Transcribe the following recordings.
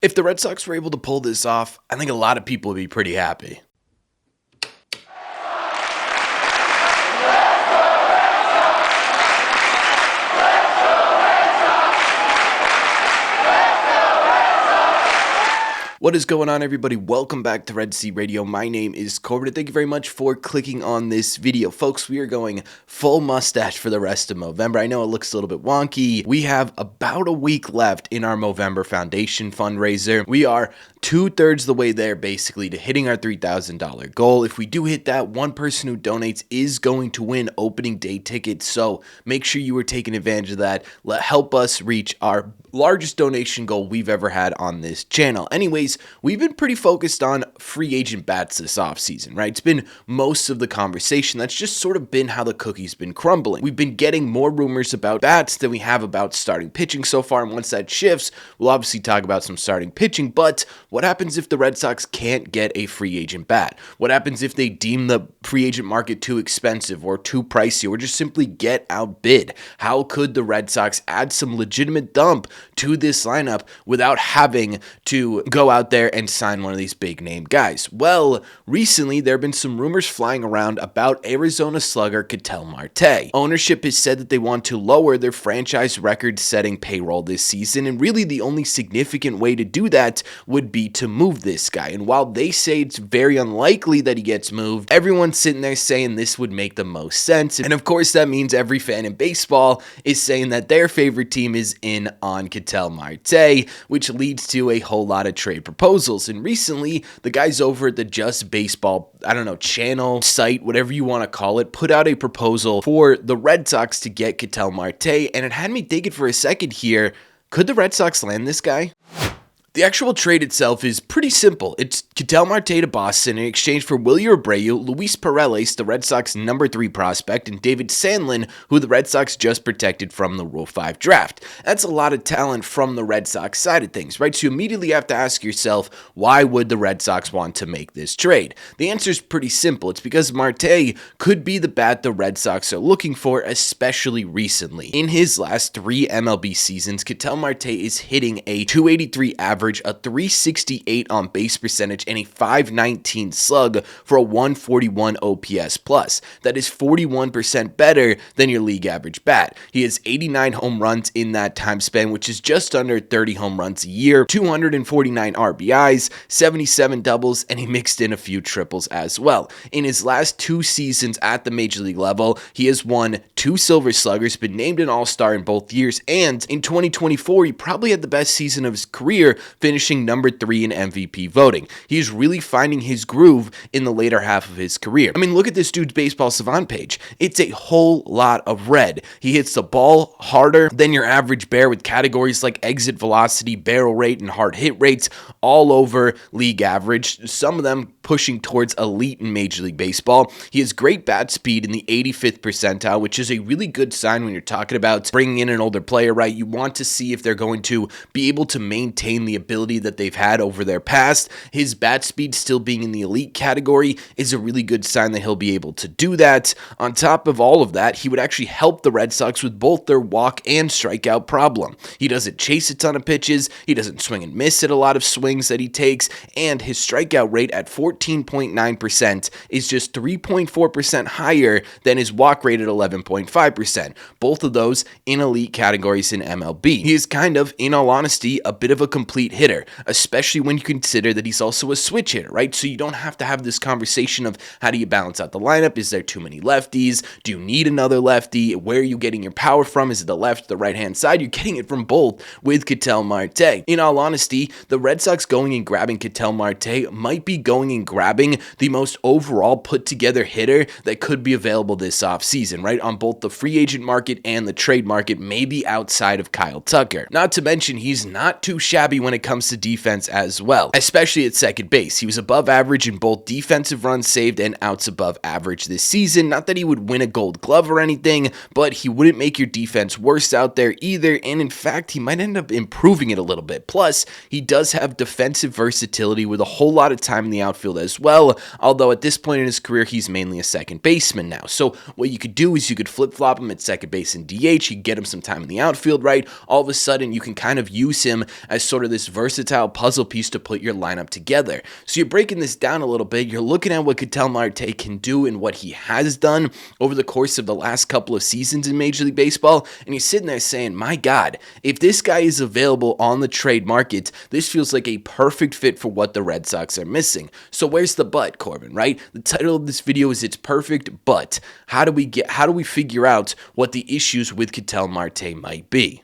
If the Red Sox were able to pull this off, I think a lot of people would be pretty happy. What is going on, everybody? Welcome back to Red Sea Radio. My name is Corbin, and thank you very much for clicking on this video. Folks, we are going full mustache for the rest of Movember. I know it looks a little bit wonky. We have about a week left in our Movember Foundation fundraiser. We are 2/3 the way there, basically, to hitting our $3,000 goal. If we do hit that, one person who donates is going to win opening day tickets, so make sure you are taking advantage of that. Help us reach our largest donation goal we've ever had on this channel. Anyways, we've been pretty focused on free agent bats this offseason, right? It's been most of the conversation. That's just sort of been how the cookie's been crumbling. We've been getting more rumors about bats than we have about starting pitching so far, and once that shifts, we'll obviously talk about some starting pitching. But what happens if the Red Sox can't get a free agent bat? What happens if they deem the free agent market too expensive or too pricey or just simply get outbid? How could the Red Sox add some legitimate dump to this lineup without having to go out there and sign one of these big name guys? Well, recently there have been some rumors flying around about Arizona slugger Ketel Marte. Ownership has said that they want to lower their franchise record-setting payroll this season, and really the only significant way to do that would be to move this guy. And while they say it's very unlikely that he gets moved, everyone's sitting there saying this would make the most sense. And of course that means every fan in baseball is saying that their favorite team is in on Ketel Marte, which leads to a whole lot of trade proposals. And recently, the guys over at the Just Baseball, channel, site, whatever you want to call it, put out a proposal for the Red Sox to get Ketel Marte, and it had me thinking for a second here, could the Red Sox land this guy? The actual trade itself is pretty simple. It's Ketel Marte to Boston in exchange for Willy Abreu, Luis Paredes, the Red Sox number 3 prospect, and David Sandlin, who the Red Sox just protected from the Rule 5 draft. That's a lot of talent from the Red Sox side of things, right? So you immediately have to ask yourself, why would the Red Sox want to make this trade? The answer is pretty simple. It's because Marte could be the bat the Red Sox are looking for, especially recently. In his last 3 MLB seasons, Ketel Marte is hitting a .283 average, a .368 on base percentage, and a .519 slug for a .141 OPS plus. That is 41% better than your league average bat. He has 89 home runs in that time span, which is just under 30 home runs a year, 249 RBIs, 77 doubles, and he mixed in a few triples as well. In his last 2 seasons at the major league level, he has won 2 Silver Sluggers, been named an All-Star in both years, and in 2024, he probably had the best season of his career, finishing number 3 in MVP voting. He is really finding his groove in the later half of his career. I mean, look at this dude's baseball savant page. It's a whole lot of red. He hits the ball harder than your average bear with categories like exit velocity, barrel rate, and hard hit rates all over league average, some of them pushing towards elite in Major League Baseball. He has great bat speed in the 85th percentile, which is a really good sign when you're talking about bringing in an older player, right? You want to see if they're going to be able to maintain the ability that they've had over their past. His bat speed still being in the elite category is a really good sign that he'll be able to do that. On top of all of that, he would actually help the Red Sox with both their walk and strikeout problem. He doesn't chase a ton of pitches, he doesn't swing and miss at a lot of swings that he takes, and his strikeout rate at 14.9% is just 3.4% higher than his walk rate at 11.5%. Both of those in elite categories in MLB. He is kind of, in all honesty, a bit of a complete hitter, especially when you consider that he's also a switch hitter, right? So you don't have to have this conversation of how do you balance out the lineup? Is there too many lefties? Do you need another lefty? Where are you getting your power from? Is it the left, the right-hand side? You're getting it from both with Ketel Marte. In all honesty, the Red Sox going and grabbing Ketel Marte might be going and grabbing the most overall put-together hitter that could be available this offseason, right? On both the free agent market and the trade market, maybe outside of Kyle Tucker. Not to mention, he's not too shabby when it comes to defense as well, especially at second base. He was above average in both defensive runs saved and outs above average this season. Not that he would win a Gold Glove or anything, but he wouldn't make your defense worse out there either, and in fact, he might end up improving it a little bit. Plus, he does have defensive versatility with a whole lot of time in the outfield as well, although at this point in his career, he's mainly a second baseman now. So what you could do is you could flip-flop him at second base and DH, you could get him some time in the outfield, right? All of a sudden, you can kind of use him as sort of this most versatile puzzle piece to put your lineup together. So you're breaking this down a little bit. You're looking at what Ketel Marte can do and what he has done over the course of the last couple of seasons in Major League Baseball, and you're sitting there saying, my God, if this guy is available on the trade market, this feels like a perfect fit for what the Red Sox are missing. So where's the but, Corbin, right? The title of this video is It's Perfect, but how do we figure out what the issues with Ketel Marte might be?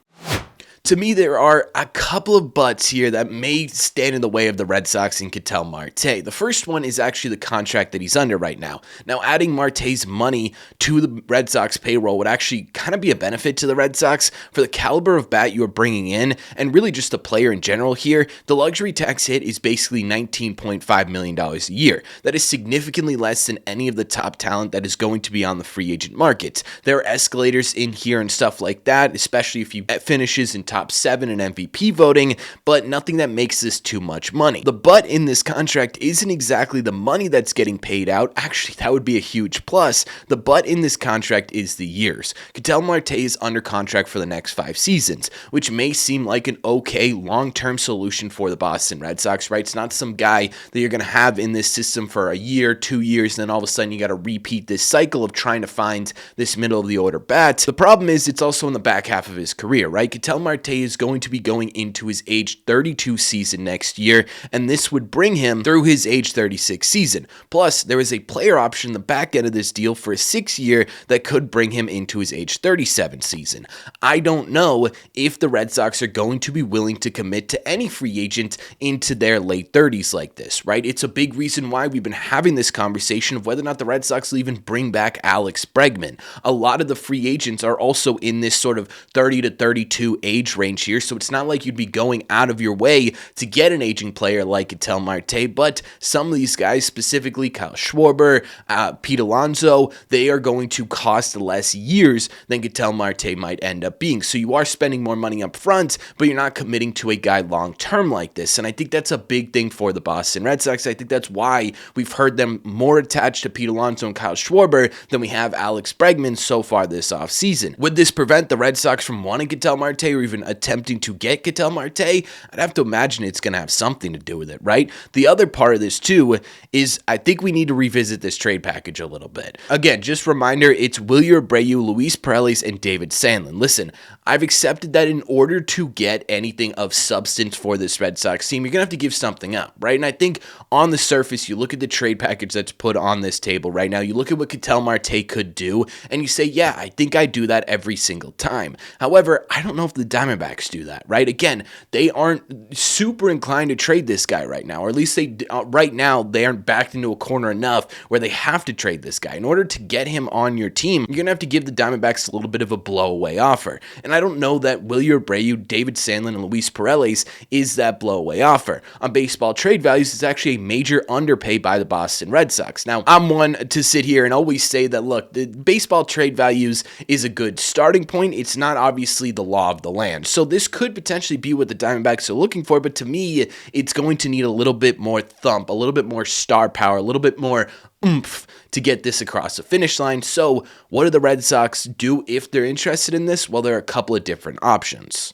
To me, there are a couple of buts here that may stand in the way of the Red Sox and Ketel Marte. The first one is actually the contract that he's under right now. Now, adding Marte's money to the Red Sox payroll would actually kind of be a benefit to the Red Sox for the caliber of bat you are bringing in, and really just the player in general here. The luxury tax hit is basically $19.5 million a year. That is significantly less than any of the top talent that is going to be on the free agent market. There are escalators in here and stuff like that, especially if you finishes in top 7 in MVP voting, but nothing that makes this too much money. The but in this contract isn't exactly the money that's getting paid out. Actually, that would be a huge plus. The but in this contract is the years. Ketel Marte is under contract for the next 5 seasons, which may seem like an okay long-term solution for the Boston Red Sox, right? It's not some guy that you're going to have in this system for a year, 2 years, and then all of a sudden you got to repeat this cycle of trying to find this middle of the order bat. The problem is it's also in the back half of his career, right? Ketel Marte is going to be going into his age 32 season next year, and this would bring him through his age 36 season. Plus, there is a player option in the back end of this deal for a 6-year that could bring him into his age 37 season. I don't know if the Red Sox are going to be willing to commit to any free agent into their late 30s like this, right? It's a big reason why we've been having this conversation of whether or not the Red Sox will even bring back Alex Bregman. A lot of the free agents are also in this sort of 30 to 32 age range here, so it's not like you'd be going out of your way to get an aging player like Ketel Marte, but some of these guys, specifically Kyle Schwarber, Pete Alonso, they are going to cost less years than Ketel Marte might end up being. So you are spending more money up front, but you're not committing to a guy long-term like this, and I think that's a big thing for the Boston Red Sox. I think that's why we've heard them more attached to Pete Alonso and Kyle Schwarber than we have Alex Bregman so far this offseason. Would this prevent the Red Sox from wanting Ketel Marte or even attempting to get Ketel Marte? I'd have to imagine it's going to have something to do with it, right? The other part of this too is I think we need to revisit this trade package a little bit. Again, just reminder, it's Wilyer Abreu, Luis Perales, and David Sandlin. Listen, I've accepted that in order to get anything of substance for this Red Sox team, you're going to have to give something up, right? And I think on the surface, you look at the trade package that's put on this table right now, you look at what Ketel Marte could do, and you say, yeah, I think I do that every single time. However, I don't know if the Diamondbacks do that, right? Again, they aren't super inclined to trade this guy right now, or at least they right now they aren't backed into a corner enough where they have to trade this guy. In order to get him on your team, you're going to have to give the Diamondbacks a little bit of a blowaway offer. And I don't know that Wilyer Abreu, David Sandlin, and Luis Perales is that blowaway offer. On baseball trade values, it's actually a major underpay by the Boston Red Sox. Now, I'm one to sit here and always say that, look, the baseball trade values is a good starting point. It's not obviously the law of the land. So this could potentially be what the Diamondbacks are looking for, but to me, it's going to need a little bit more thump, a little bit more star power, a little bit more oomph to get this across the finish line. So what do the Red Sox do if they're interested in this? Well, there are a couple of different options.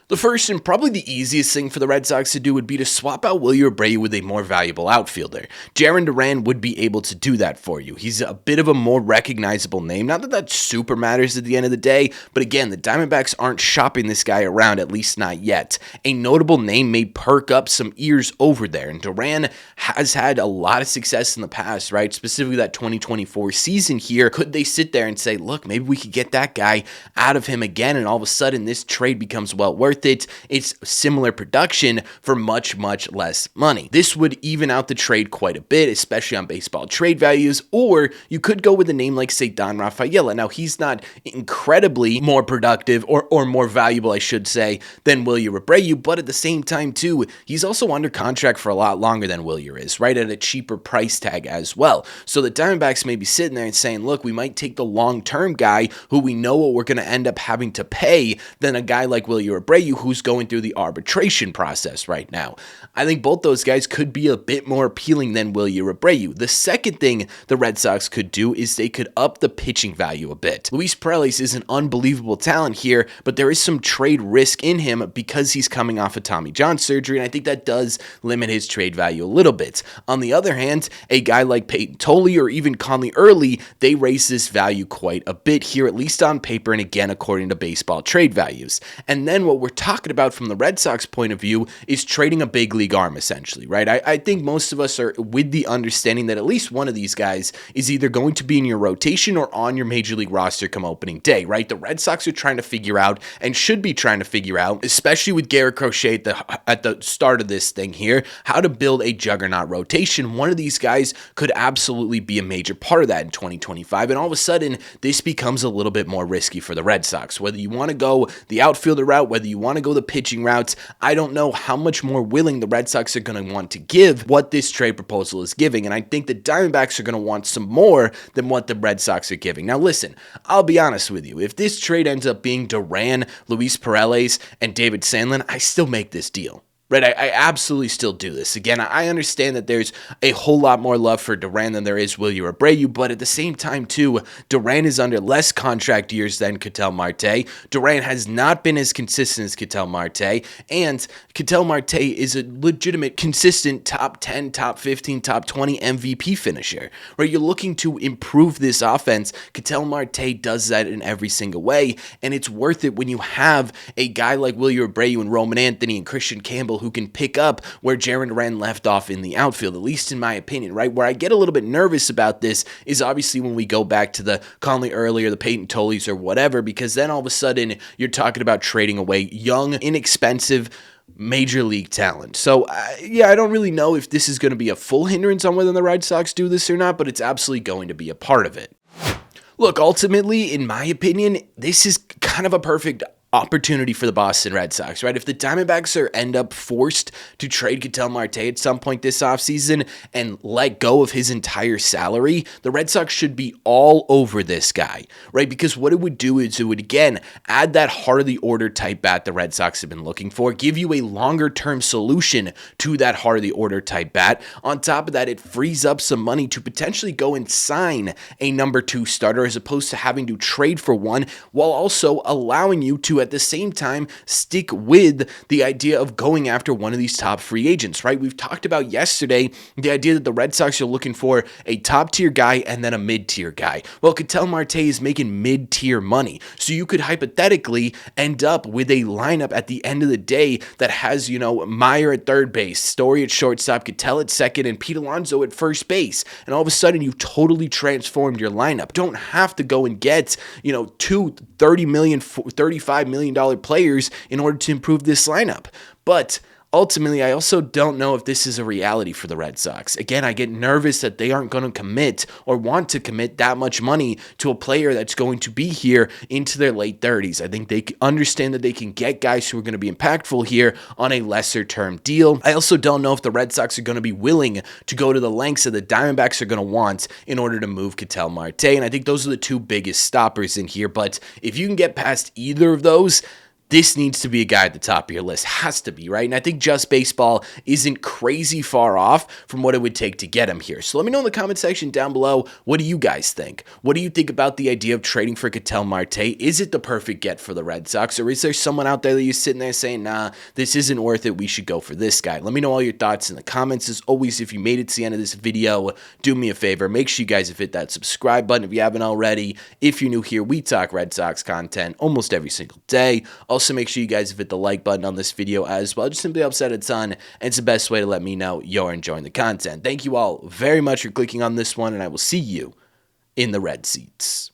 The first and probably the easiest thing for the Red Sox to do would be to swap out Wilyer Abreu with a more valuable outfielder. Jarren Duran would be able to do that for you. He's a bit of a more recognizable name. Not that that super matters at the end of the day, but again, the Diamondbacks aren't shopping this guy around, at least not yet. A notable name may perk up some ears over there, and Duran has had a lot of success in the past, right? Specifically that 2024 season here. Could they sit there and say, look, maybe we could get that guy out of him again, and all of a sudden this trade becomes well worth it. It's similar production for much, much less money. This would even out the trade quite a bit, especially on baseball trade values, or you could go with a name like, say, Don Rafaela. Now, he's not incredibly more productive or more valuable, I should say, than Wilyer Abreu, but at the same time, too, he's also under contract for a lot longer than Wilyer is, right, at a cheaper price tag as well. So the Diamondbacks may be sitting there and saying, look, we might take the long-term guy who we know what we're going to end up having to pay than a guy like Wilyer Abreu, Abreu, who's going through the arbitration process right now. I think both those guys could be a bit more appealing than Wilyer Abreu. The second thing the Red Sox could do is they could up the pitching value a bit. Luis Perez is an unbelievable talent here, but there is some trade risk in him because he's coming off of Tommy John surgery, and I think that does limit his trade value a little bit. On the other hand, a guy like Peyton Tolley or even Conley Early, they raise this value quite a bit here, at least on paper, and again, according to baseball trade values. And then what we're talking about from the Red Sox point of view is trading a big league arm, essentially, right? I think most of us are with the understanding that at least one of these guys is either going to be in your rotation or on your major league roster come opening day, right? The Red Sox are trying to figure out, and should be trying to figure out, especially with Garrett Crochet at the start of this thing here, how to build a juggernaut rotation. One of these guys could absolutely be a major part of that in 2025, and all of a sudden, this becomes a little bit more risky for the Red Sox. Whether you want to go the outfielder route, whether you want to go the pitching routes, I don't know how much more willing the Red Sox are going to want to give what this trade proposal is giving, and I think the Diamondbacks are going to want some more than what the Red Sox are giving. Now listen, I'll be honest with you, if this trade ends up being Duran, Luis Perez, and David Sandlin, I still make this deal. Right, I absolutely still do this. Again, I understand that there's a whole lot more love for Duran than there is Wilyer Abreu, but at the same time, too, Duran is under less contract years than Ketel Marte. Duran has not been as consistent as Ketel Marte, and Ketel Marte is a legitimate, consistent top 10, top 15, top 20 MVP finisher. Right, you're looking to improve this offense. Ketel Marte does that in every single way, and it's worth it when you have a guy like Wilyer Abreu and Roman Anthony and Christian Campbell who can pick up where Jarren Duran left off in the outfield, at least in my opinion, right? Where I get a little bit nervous about this is obviously when we go back to the Conley Early or the Peyton Tolleys or whatever, because then all of a sudden you're talking about trading away young, inexpensive, major league talent. So, yeah, I don't really know if this is going to be a full hindrance on whether the Red Sox do this or not, but it's absolutely going to be a part of it. Look, ultimately, in my opinion, this is kind of a perfect opportunity for the Boston Red Sox, right? If the Diamondbacks end up forced to trade Ketel Marte at some point this offseason and let go of his entire salary, the Red Sox should be all over this guy, right? Because what it would do is it would, again, add that heart of the order type bat the Red Sox have been looking for, give you a longer term solution to that heart of the order type bat. On top of that, it frees up some money to potentially go and sign a number 2 starter as opposed to having to trade for one, while also allowing you to at the same time stick with the idea of going after one of these top free agents, right? We've talked about yesterday the idea that the Red Sox are looking for a top tier guy and then a mid tier guy. Well, Ketel Marte is making mid tier money, so you could hypothetically end up with a lineup at the end of the day that has, Meyer at third base, Story at shortstop, Ketel at second, and Pete Alonso at first base. And all of a sudden, you've totally transformed your lineup. Don't have to go and get, two $30 million, $35 million players in order to improve this lineup. But ultimately, I also don't know if this is a reality for the Red Sox. Again, I get nervous that they aren't going to commit or want to commit that much money to a player that's going to be here into their late 30s. I think they understand that they can get guys who are going to be impactful here on a lesser term deal. I also don't know if the Red Sox are going to be willing to go to the lengths that the Diamondbacks are going to want in order to move Ketel Marte. And I think those are the two biggest stoppers in here. But if you can get past either of those, this needs to be a guy at the top of your list. Has to be, right? And I think Just Baseball isn't crazy far off from what it would take to get him here. So let me know in the comment section down below, what do you guys think? What do you think about the idea of trading for Ketel Marte? Is it the perfect get for the Red Sox? Or is there someone out there that you're sitting there saying, nah, this isn't worth it, we should go for this guy? Let me know all your thoughts in the comments. As always, if you made it to the end of this video, do me a favor. Make sure you guys have hit that subscribe button if you haven't already. If you're new here, we talk Red Sox content almost every single day. Also, make sure you guys hit the like button on this video as well. It just simply helps out a ton, and it's the best way to let me know you're enjoying the content. Thank you all very much for clicking on this one, and I will see you in the red seats.